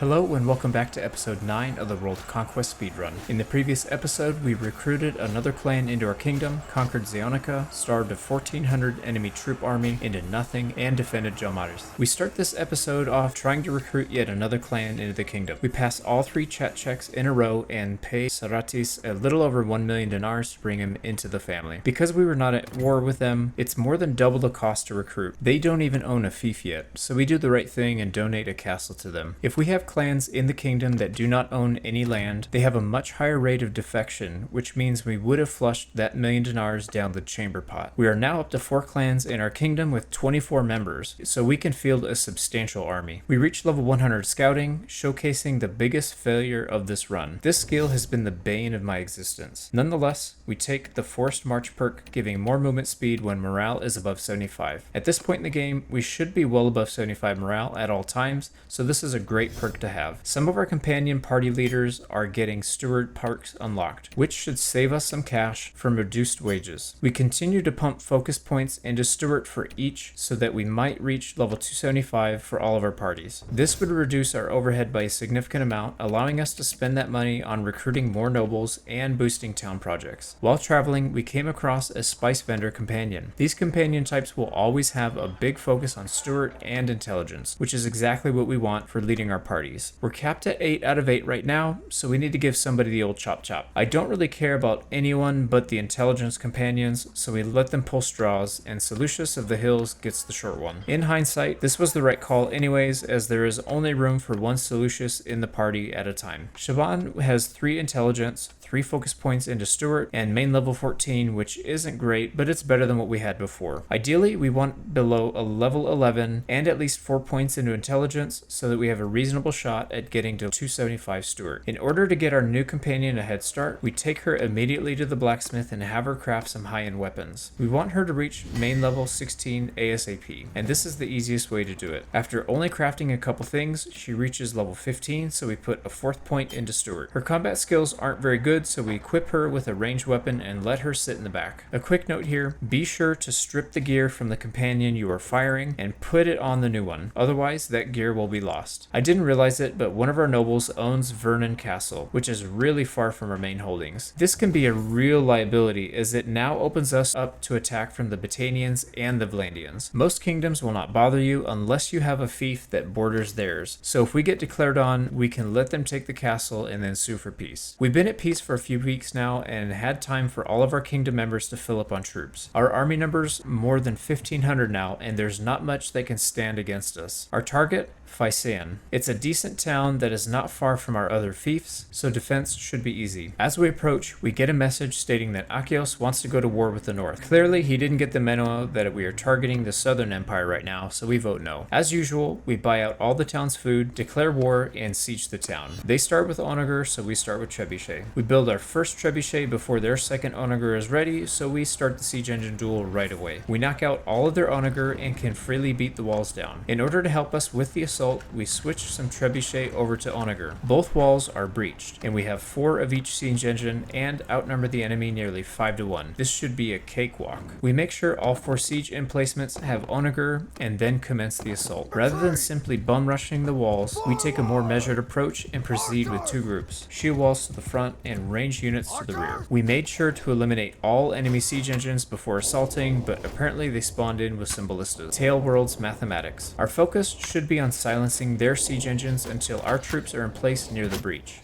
Hello and welcome back to episode 9 of the World Conquest speedrun. In the previous episode, we recruited another clan into our kingdom, conquered Zeonica, starved a 1400 enemy troop army into nothing, and defended Jalmaris. We start this episode off trying to recruit yet another clan into the kingdom. We pass all 3 chat checks in a row and pay Saratis a little over 1 million dinars to bring him into the family. Because we were not at war with them, it's more than double the cost to recruit. They don't even own a fief yet, so we do the right thing and donate a castle to them. If we have clans in the kingdom that do not own any land, they have a much higher rate of defection, which means we would have flushed that million dinars down the chamber pot. We are now up to 4 clans in our kingdom with 24 members, so we can field a substantial army. We reached level 100 scouting, showcasing the biggest failure of this run. This skill has been the bane of my existence. Nonetheless, we take the forced march perk, giving more movement speed when morale is above 75. At this point in the game, we should be well above 75 morale at all times, so this is a great perk to have. Some of our companion party leaders are getting steward perks unlocked, which should save us some cash from reduced wages. We continue to pump focus points into steward for each so that we might reach level 275 for all of our parties. This would reduce our overhead by a significant amount, allowing us to spend that money on recruiting more nobles and boosting town projects. While traveling, we came across a spice vendor companion. These companion types will always have a big focus on steward and intelligence, which is exactly what we want for leading our parties. We're capped at 8 out of 8 right now, so we need to give somebody the old chop chop. I don't really care about anyone but the intelligence companions, so we let them pull straws, and Seleucus of the Hills gets the short one. In hindsight, this was the right call anyways, as there is only room for 1 Seleucus in the party at a time. Shaban has 3 intelligence, 3 focus points into Stewart, and main level 14, which isn't great, but it's better than what we had before. Ideally, we want below a level 11 and at least 4 points into intelligence so that we have a reasonable shot at getting to 275 Stewart. In order to get our new companion a head start, we take her immediately to the blacksmith and have her craft some high-end weapons. We want her to reach main level 16 ASAP, and this is the easiest way to do it. After only crafting a couple things, she reaches level 15, so we put a 4th point into Stewart. Her combat skills aren't very good, so we equip her with a ranged weapon and let her sit in the back. A quick note here, be sure to strip the gear from the companion you are firing and put it on the new one, otherwise that gear will be lost. I didn't realize it, but one of our nobles owns Vernon Castle, which is really far from our main holdings. This can be a real liability as it now opens us up to attack from the Batanians and the Vlandians. Most kingdoms will not bother you unless you have a fief that borders theirs, so if we get declared on, we can let them take the castle and then sue for peace. We've been at peace for a few weeks now and had time for all of our kingdom members to fill up on troops. Our army numbers more than 1500 now, and there's not much that can stand against us. Our target? Physean. It's a decent town that is not far from our other fiefs, so defense should be easy. As we approach, we get a message stating that Achios wants to go to war with the north. Clearly, he didn't get the memo that we are targeting the southern empire right now, so we vote no. As usual, we buy out all the town's food, declare war, and siege the town. They start with onager, so we start with trebuchet. We build our first trebuchet before their second onager is ready, so we start the siege engine duel right away. We knock out all of their onager and can freely beat the walls down. In order to help us with the assault, we switch some trebuchet over to onager. Both walls are breached, and we have 4 of each siege engine and outnumber the enemy nearly 5 to 1. This should be a cakewalk. We make sure all 4 siege emplacements have onager and then commence the assault. Rather than simply bum rushing the walls, we take a more measured approach and proceed with 2 groups, shield walls to the front and ranged units to the rear. We made sure to eliminate all enemy siege engines before assaulting, but apparently they spawned in with some ballistas. Tail World's mathematics. Our focus should be on silencing their siege engines until our troops are in place near the breach.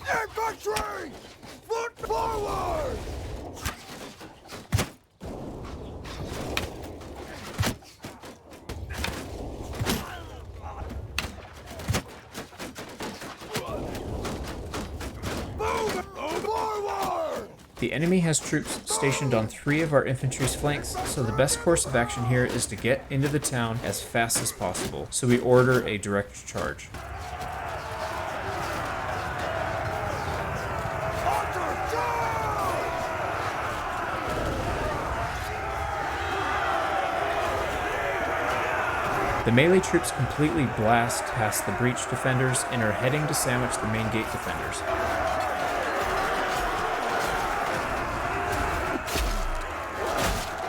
Infantry! Foot forward! Move forward! The enemy has troops stationed on 3 of our infantry's flanks, so the best course of action here is to get into the town as fast as possible, so we order a direct charge. Archer, charge! The melee troops completely blast past the breach defenders and are heading to sandwich the main gate defenders.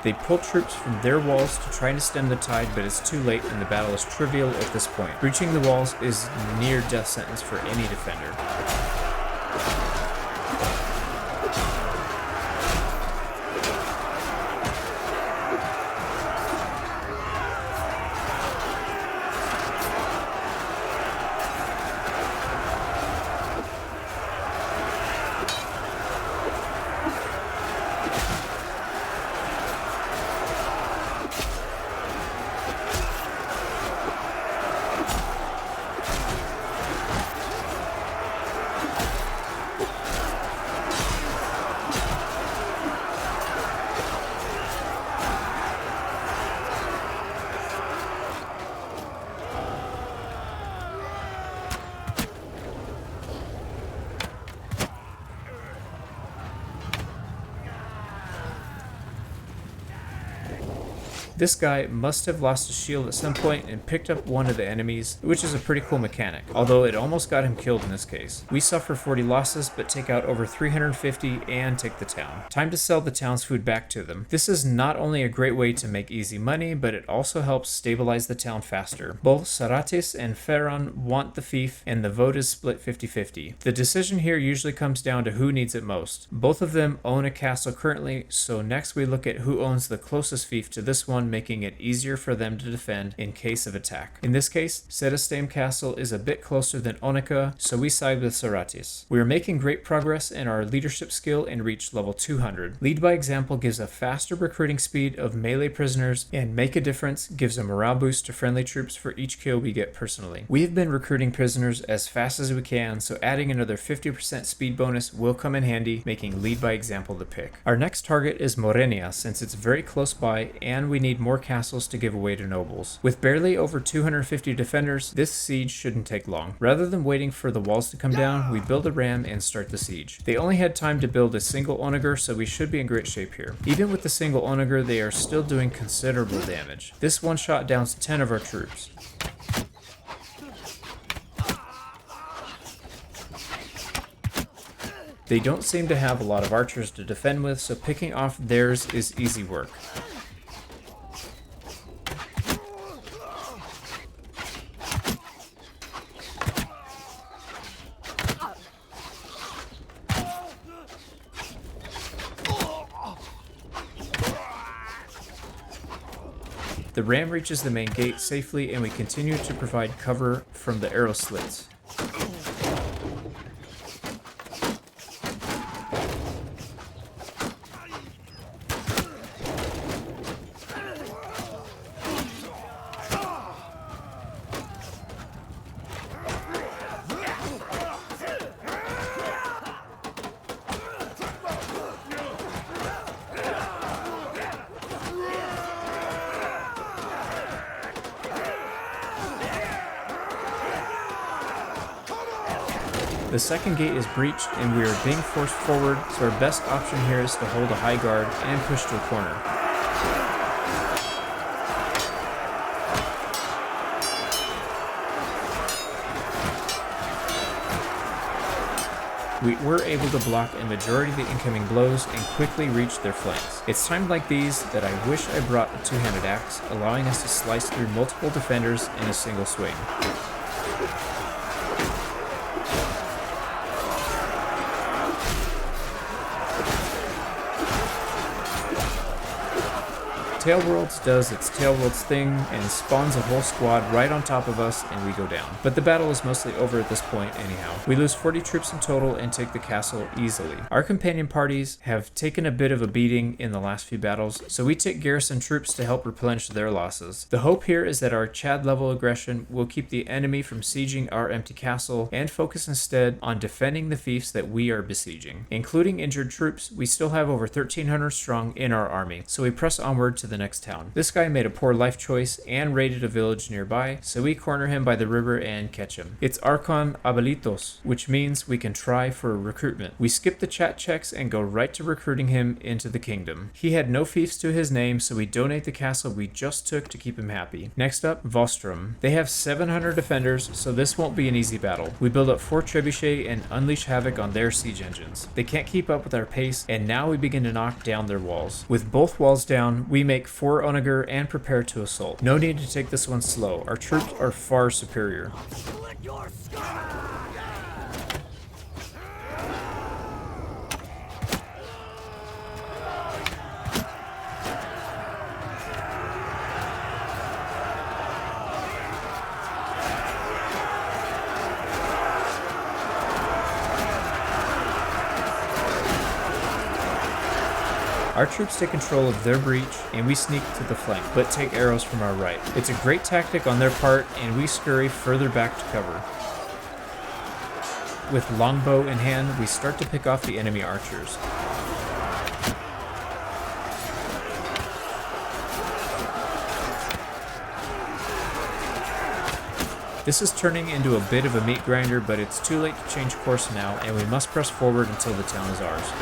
They pull troops from their walls to try to stem the tide, but it's too late and the battle is trivial at this point. Breaching the walls is near death sentence for any defender. This guy must have lost his shield at some point and picked up one of the enemies, which is a pretty cool mechanic, although it almost got him killed in this case. We suffer 40 losses, but take out over 350 and take the town. Time to sell the town's food back to them. This is not only a great way to make easy money, but it also helps stabilize the town faster. Both Saratis and Ferron want the fief, and the vote is split 50-50. The decision here usually comes down to who needs it most. Both of them own a castle currently, so next we look at who owns the closest fief to this one, making it easier for them to defend in case of attack. In this case, Sedestam Castle is a bit closer than Onika, so we side with Saratis. We are making great progress in our leadership skill and reach level 200. Lead by example gives a faster recruiting speed of melee prisoners, and make a difference gives a morale boost to friendly troops for each kill we get personally. We have been recruiting prisoners as fast as we can, so adding another 50% speed bonus will come in handy, making lead by example the pick. Our next target is Morenia, since it's very close by and we need more castles to give away to nobles. With barely over 250 defenders, this siege shouldn't take long. Rather than waiting for the walls to come down, we build a ram and start the siege. They only had time to build a single onager, so we should be in great shape here. Even with the single onager, they are still doing considerable damage. This one shot downs 10 of our troops. They don't seem to have a lot of archers to defend with, so picking off theirs is easy work. The ram reaches the main gate safely, and we continue to provide cover from the arrow slits. The second gate is breached and we are being forced forward, so our best option here is to hold a high guard and push to a corner. We were able to block a majority of the incoming blows and quickly reach their flanks. It's times like these that I wish I brought a two-handed axe, allowing us to slice through multiple defenders in a single swing. Tailworlds does its Tailworlds thing and spawns a whole squad right on top of us and we go down. But the battle is mostly over at this point anyhow. We lose 40 troops in total and take the castle easily. Our companion parties have taken a bit of a beating in the last few battles, so we take garrison troops to help replenish their losses. The hope here is that our Chad level aggression will keep the enemy from sieging our empty castle and focus instead on defending the fiefs that we are besieging. Including injured troops, we still have over 1,300 strong in our army, so we press onward to the the next town. This guy made a poor life choice and raided a village nearby, so we corner him by the river and catch him. It's Archon Abelitos, which means we can try for recruitment. We skip the chat checks and go right to recruiting him into the kingdom. He had no fiefs to his name, so we donate the castle we just took to keep him happy. Next up, Vostrom. They have 700 defenders, so this won't be an easy battle. We build up 4 trebuchet and unleash havoc on their siege engines. They can't keep up with our pace, and now we begin to knock down their walls. With both walls down, we make 4 onager and prepare to assault. No need to take this one slow. Our troops are far superior. Slit your skull! Our troops take control of their breach, and we sneak to the flank, but take arrows from our right. It's a great tactic on their part, and we scurry further back to cover. With longbow in hand, we start to pick off the enemy archers. This is turning into a bit of a meat grinder, but it's too late to change course now, and we must press forward until the town is ours.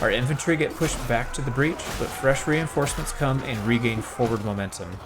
Our infantry get pushed back to the breach, but fresh reinforcements come and regain forward momentum.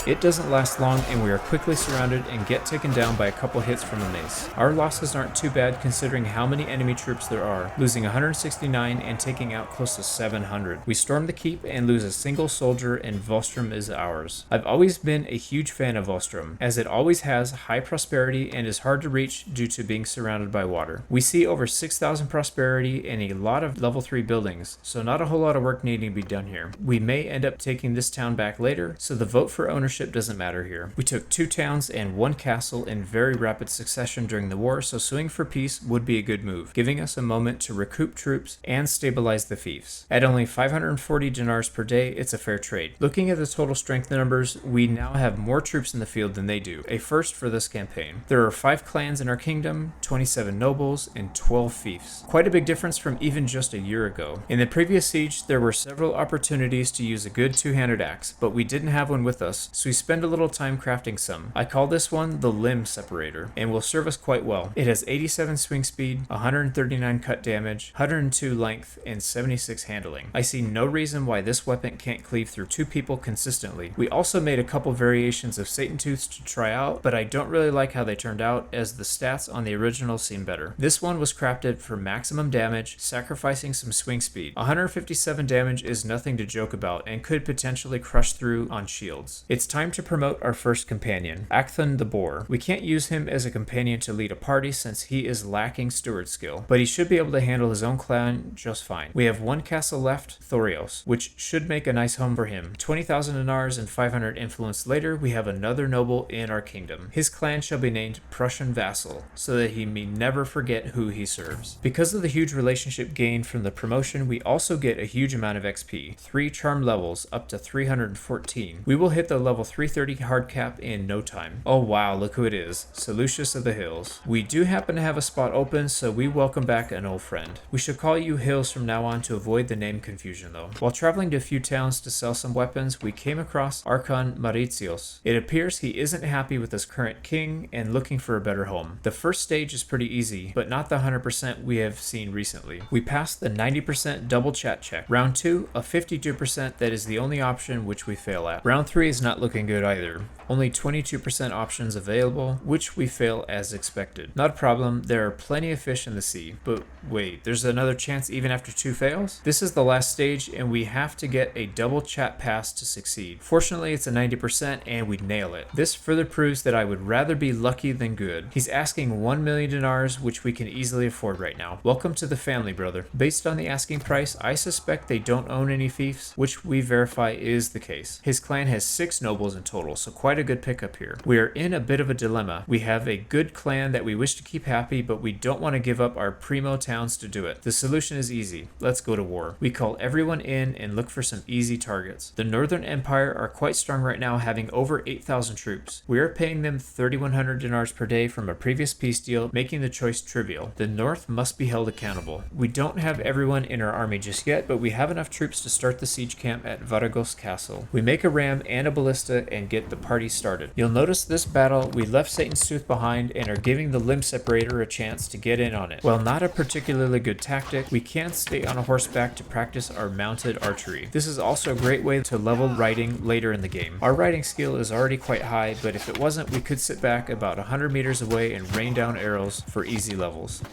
It doesn't last long, and we are quickly surrounded and get taken down by a couple hits from a mace. Our losses aren't too bad considering how many enemy troops there are, losing 169 and taking out close to 700. We storm the keep and lose a single soldier, and Vostrom is ours. I've always been a huge fan of Vostrom, as it always has high prosperity and is hard to reach due to being surrounded by water. We see over 6,000 prosperity and a lot of level 3 buildings, so not a whole lot of work needing to be done here. We may end up taking this town back later, so the vote for ownership doesn't matter here. We took 2 towns and 1 castle in very rapid succession during the war, so suing for peace would be a good move, giving us a moment to recoup troops and stabilize the fiefs. At only 540 dinars per day, it's a fair trade. Looking at the total strength numbers, we now have more troops in the field than they do, a first for this campaign. There are 5 clans in our kingdom, 27 nobles, and 12 fiefs. Quite a big difference from even just a year ago. In the previous siege, there were several opportunities to use a good 2-handed axe, but we didn't have one with us, so we spend a little time crafting some. I call this one the limb separator, and will serve us quite well. It has 87 swing speed, 139 cut damage, 102 length, and 76 handling. I see no reason why this weapon can't cleave through 2 people consistently. We also made a couple variations of Satan Tooths to try out, but I don't really like how they turned out, as the stats on the original seem better. This one was crafted for maximum damage, sacrificing some swing speed. 157 damage is nothing to joke about, and could potentially crush through on shields. It's time to promote our first companion, Acthon the Boar. We can't use him as a companion to lead a party since he is lacking steward skill, but he should be able to handle his own clan just fine. We have 1 castle left, Thorios, which should make a nice home for him. 20,000 dinars and 500 influence later, we have another noble in our kingdom. His clan shall be named Prussian Vassal, so that he may never forget who he serves. Because of the huge relationship gained from the promotion, we also get a huge amount of XP, 3 charm levels up to 314. We will hit the level 330 hard cap in no time. Oh wow, look who it is, Sir Lucius of the Hills. We do happen to have a spot open, so we welcome back an old friend. We should call you Hills from now on to avoid the name confusion though. While traveling to a few towns to sell some weapons, we came across Archon Mauritius. It appears he isn't happy with his current king and looking for a better home. The first stage is pretty easy, but not the 100% we have seen recently. We passed the 90% double chat check. Round 2, a 52% that is the only option which we fail at. Round 3 is not looking looking good either. Only 22% options available, which we fail as expected. Not a problem, there are plenty of fish in the sea, but wait, there's another chance even after 2 fails? This is the last stage and we have to get a double chat pass to succeed. Fortunately, it's a 90% and we nail it. This further proves that I would rather be lucky than good. He's asking 1 million dinars, which we can easily afford right now. Welcome to the family, brother. Based on the asking price, I suspect they don't own any fiefs, which we verify is the case. His clan has 6 nobles in total, so quite a good pickup here. We are in a bit of a dilemma. We have a good clan that we wish to keep happy, but we don't want to give up our primo towns to do it. The solution is easy. Let's go to war. We call everyone in and look for some easy targets. The Northern Empire are quite strong right now, having over 8,000 troops. We are paying them 3,100 dinars per day from a previous peace deal, making the choice trivial. The North must be held accountable. We don't have everyone in our army just yet, but we have enough troops to start the siege camp at Varagos Castle. We make a ram and a ballista and get the party started. You'll notice this battle, we left Satan's Tooth behind and are giving the limb separator a chance to get in on it. While not a particularly good tactic, we can stay on a horseback to practice our mounted archery. This is also a great way to level riding later in the game. Our riding skill is already quite high, but if it wasn't, we could sit back about 100 meters away and rain down arrows for easy levels.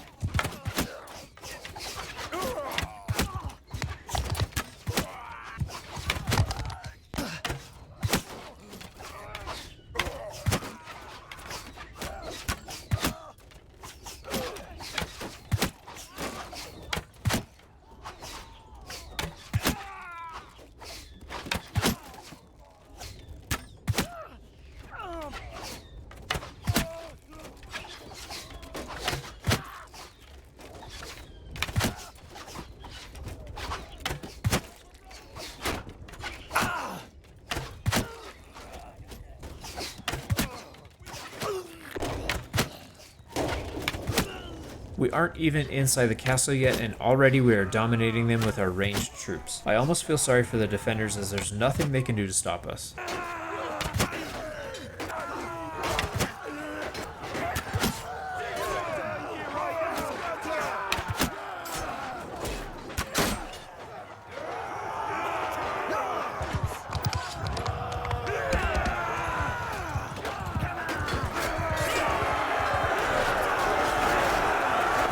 We aren't even inside the castle yet and already we are dominating them with our ranged troops. I almost feel sorry for the defenders as there's nothing they can do to stop us.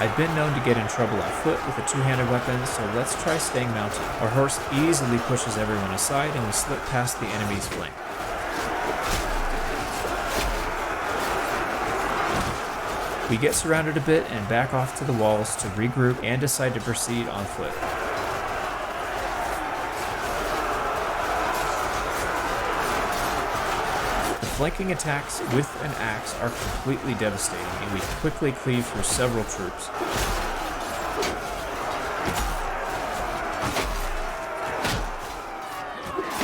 I've been known to get in trouble on foot with a two-handed weapon, so let's try staying mounted. Our horse easily pushes everyone aside and we slip past the enemy's flank. We get surrounded a bit and back off to the walls to regroup and decide to proceed on foot. Flanking attacks with an axe are completely devastating, and we quickly cleave through several troops.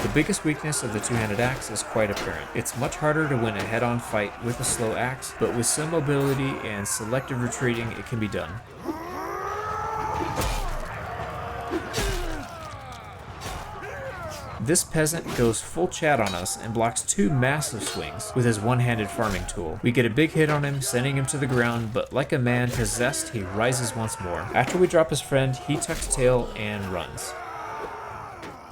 The biggest weakness of the two-handed axe is quite apparent. It's much harder to win a head-on fight with a slow axe, but with some mobility and selective retreating, it can be done. This peasant goes full chat on us and blocks 2 massive swings with his one-handed farming tool. We get a big hit on him, sending him to the ground, but like a man possessed, he rises once more. After we drop his friend, he tucks tail and runs.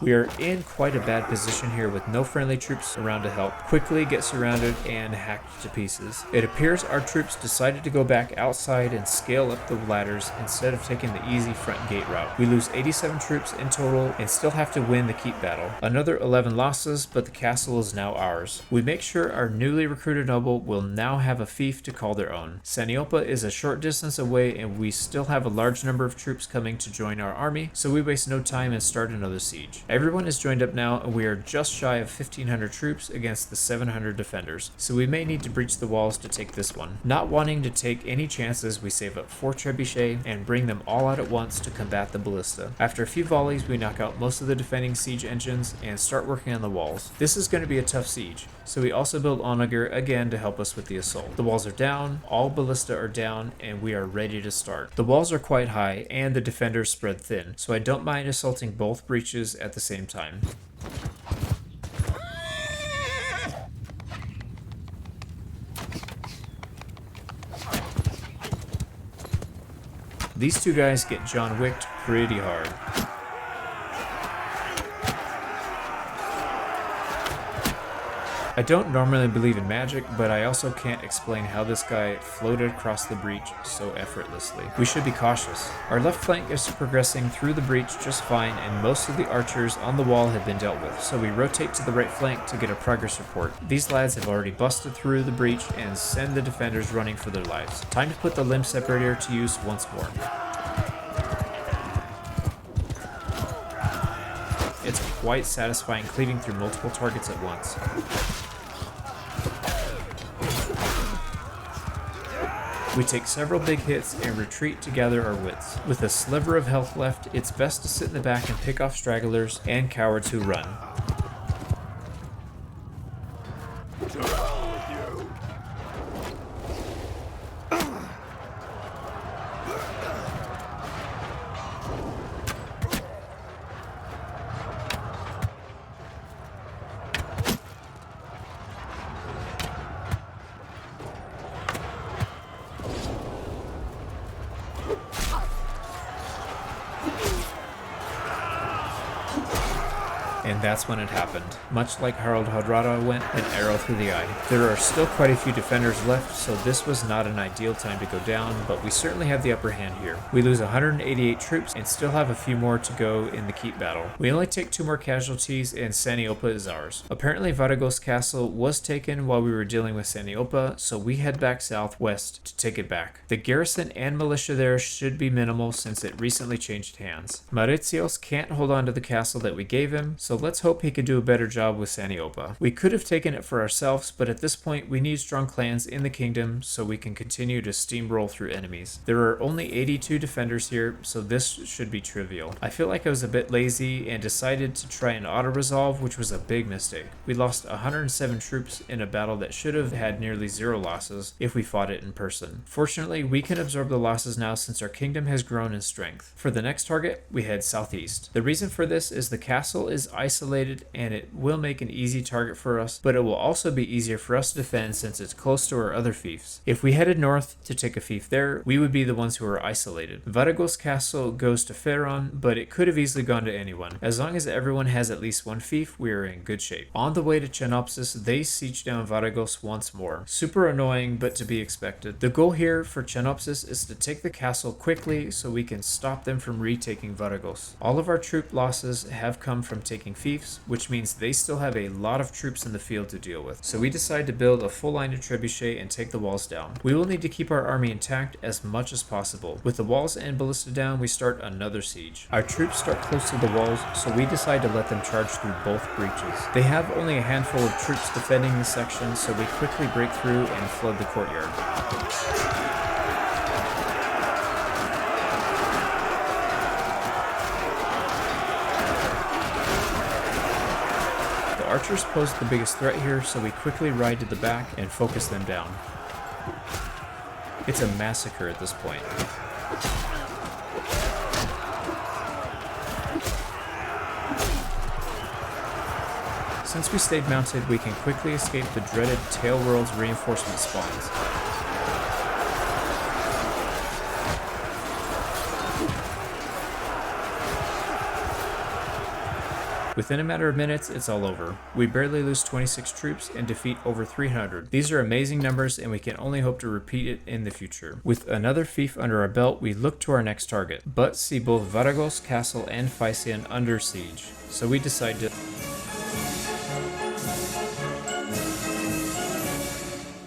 We are in quite a bad position here with no friendly troops around to help. Quickly get surrounded and hacked to pieces. It appears our troops decided to go back outside and scale up the ladders instead of taking the easy front gate route. We lose 87 troops in total and still have to win the keep battle. Another 11 losses, but the castle is now ours. We make sure our newly recruited noble will now have a fief to call their own. Saniopa is a short distance away and we still have a large number of troops coming to join our army, so we waste no time and start another siege. Everyone is joined up now and we are just shy of 1,500 troops against the 700 defenders, so we may need to breach the walls to take this one. Not wanting to take any chances, we save up 4 trebuchets and bring them all out at once to combat the ballista. After a few volleys, we knock out most of the defending siege engines and start working on the walls. This is going to be a tough siege, so we also build onager again to help us with the assault. The walls are down, all ballista are down, and we are ready to start. The walls are quite high and the defenders spread thin, so I don't mind assaulting both breaches at the same time. These two guys get John Wicked pretty hard. I don't normally believe in magic, but I also can't explain how this guy floated across the breach so effortlessly. We should be cautious. Our left flank is progressing through the breach just fine, and most of the archers on the wall have been dealt with, so we rotate to the right flank to get a progress report. These lads have already busted through the breach and send the defenders running for their lives. Time to put the limb separator to use once more. It's quite satisfying cleaving through multiple targets at once. We take several big hits and retreat to gather our wits. With a sliver of health left, it's best to sit in the back and pick off stragglers and cowards who run. And that's when it happened. Much like Harald Hardrada went, an arrow through the eye. There are still quite a few defenders left, so this was not an ideal time to go down, but we certainly have the upper hand here. We lose 188 troops and still have a few more to go in the keep battle. We only take 2 more casualties and Saniopa is ours. Apparently Varagos Castle was taken while we were dealing with Saniopa, so we head back southwest to take it back. The garrison and militia there should be minimal since it recently changed hands. Mauritius can't hold on to the castle that we gave him, so let's hope he could do a better job with Saniopa. We could have taken it for ourselves, but at this point we need strong clans in the kingdom so we can continue to steamroll through enemies. There are only 82 defenders here, so this should be trivial. I feel like I was a bit lazy and decided to try an auto-resolve, which was a big mistake. We lost 107 troops in a battle that should have had nearly 0 losses if we fought it in person. Fortunately, we can absorb the losses now since our kingdom has grown in strength. For the next target, we head southeast. The reason for this is the castle is isolated and it will make an easy target for us, but it will also be easier for us to defend since it's close to our other fiefs. If we headed north to take a fief there, we would be the ones who are isolated. Varagos Castle goes to Ferron, but it could have easily gone to anyone. As long as everyone has at least one fief, we are in good shape. On the way to Chenopsis, they siege down Varagos once more. Super annoying, but to be expected. The goal here for Chenopsis is to take the castle quickly so we can stop them from retaking Varagos. All of our troop losses have come from taking fiefs, which means they still have a lot of troops in the field to deal with. So we decide to build a full line of trebuchet and take the walls down. We will need to keep our army intact as much as possible. With the walls and ballista down, we start another siege. Our troops start close to the walls, so we decide to let them charge through both breaches. They have only a handful of troops defending this section, so we quickly break through and flood the courtyard. Archers pose the biggest threat here, so we quickly ride to the back and focus them down. It's a massacre at this point. Since we stayed mounted, we can quickly escape the dreaded Tailworld's reinforcement spawns. Within a matter of minutes, it's all over. We barely lose 26 troops and defeat over 300. These are amazing numbers and we can only hope to repeat it in the future. With another fief under our belt, we look to our next target, but see both Varagos Castle and Physian under siege. So we decide to